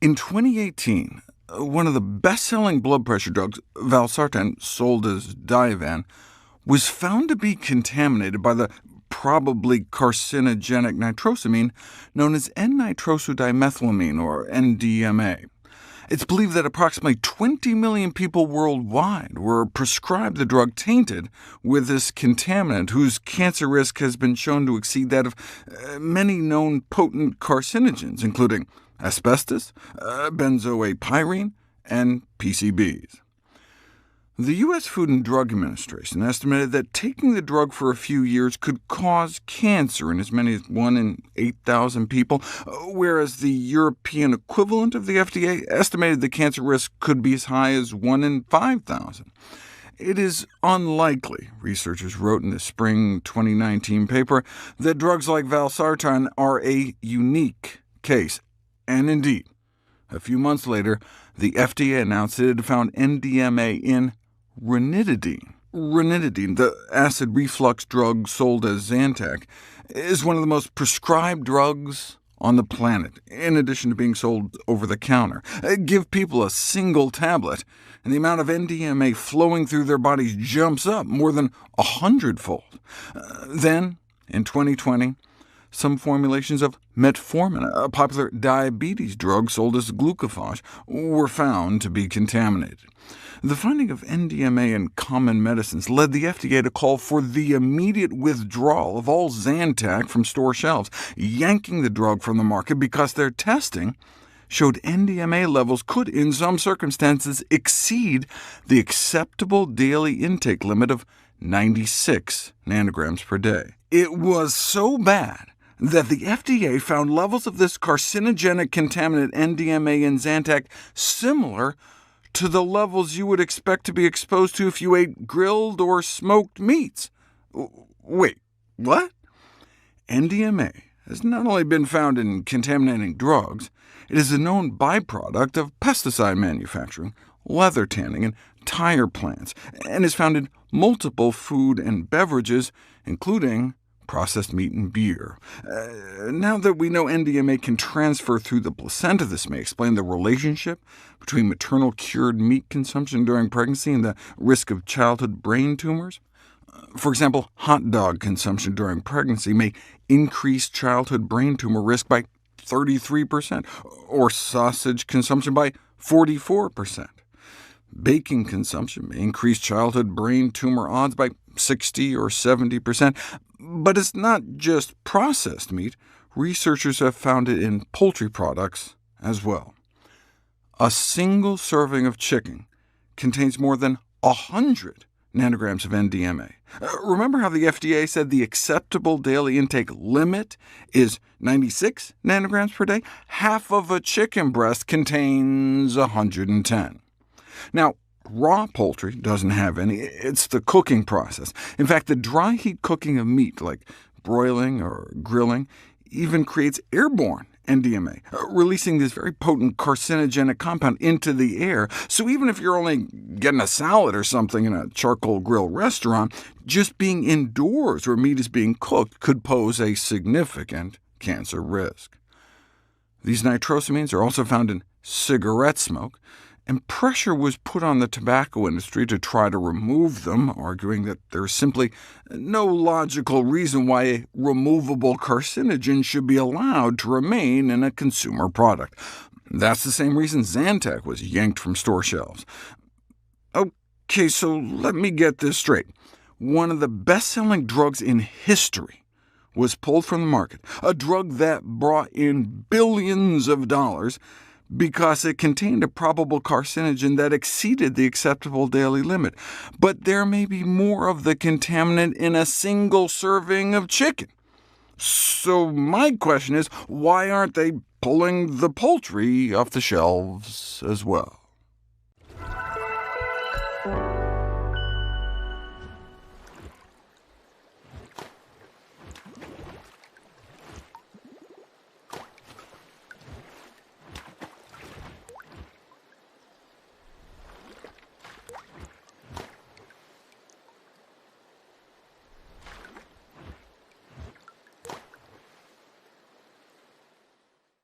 In 2018, one of the best-selling blood pressure drugs, Valsartan, sold as Diovan, was found to be contaminated by the probably carcinogenic nitrosamine known as N-nitrosodimethylamine, or NDMA. It's believed that approximately 20 million people worldwide were prescribed the drug tainted with this contaminant, whose cancer risk has been shown to exceed that of many known potent carcinogens, including asbestos, benzoapyrene, and PCBs. The U.S. Food and Drug Administration estimated that taking the drug for a few years could cause cancer in as many as 1 in 8,000 people, whereas the European equivalent of the FDA estimated the cancer risk could be as high as 1 in 5,000. It is unlikely, researchers wrote in the spring 2019 paper, that drugs like Valsartan are a unique case. And indeed, a few months later, the FDA announced it had found NDMA in ranitidine. Ranitidine, the acid reflux drug sold as Zantec, is one of the most prescribed drugs on the planet, in addition to being sold over the counter. Give people a single tablet, and the amount of NDMA flowing through their bodies jumps up more than 100-fold. Then, in 2020, some formulations of Metformin, a popular diabetes drug sold as glucophage, were found to be contaminated. The finding of NDMA in common medicines led the FDA to call for the immediate withdrawal of all Zantec from store shelves, yanking the drug from the market because their testing showed NDMA levels could, in some circumstances, exceed the acceptable daily intake limit of 96 nanograms per day. It was so bad that the FDA found levels of this carcinogenic contaminant NDMA in Zantec similar to the levels you would expect to be exposed to if you ate grilled or smoked meats. Wait, what? NDMA has not only been found in contaminating drugs, it is a known byproduct of pesticide manufacturing, leather tanning, and tire plants, and is found in multiple food and beverages, including processed meat and beer. Now that we know NDMA can transfer through the placenta, this may explain the relationship between maternal cured meat consumption during pregnancy and the risk of childhood brain tumors. For example, hot dog consumption during pregnancy may increase childhood brain tumor risk by 33%, or sausage consumption by 44%. Bacon consumption may increase childhood brain tumor odds by 60 or 70%. But it's not just processed meat. Researchers have found it in poultry products as well. A single serving of chicken contains more than 100 nanograms of NDMA. Remember how the FDA said the acceptable daily intake limit is 96 nanograms per day? Half of a chicken breast contains 110. Now, raw poultry doesn't have any. It's the cooking process. In fact, the dry heat cooking of meat, like broiling or grilling, even creates airborne NDMA, releasing this very potent carcinogenic compound into the air. So even if you're only getting a salad or something in a charcoal grill restaurant, just being indoors where meat is being cooked could pose a significant cancer risk. These nitrosamines are also found in cigarette smoke, and pressure was put on the tobacco industry to try to remove them, arguing that there's simply no logical reason why a removable carcinogen should be allowed to remain in a consumer product. That's the same reason Zantec was yanked from store shelves. Okay, so let me get this straight. One of the best-selling drugs in history was pulled from the market, a drug that brought in billions of dollars, because it contained a probable carcinogen that exceeded the acceptable daily limit. But there may be more of the contaminant in a single serving of chicken. So my question is, why aren't they pulling the poultry off the shelves as well?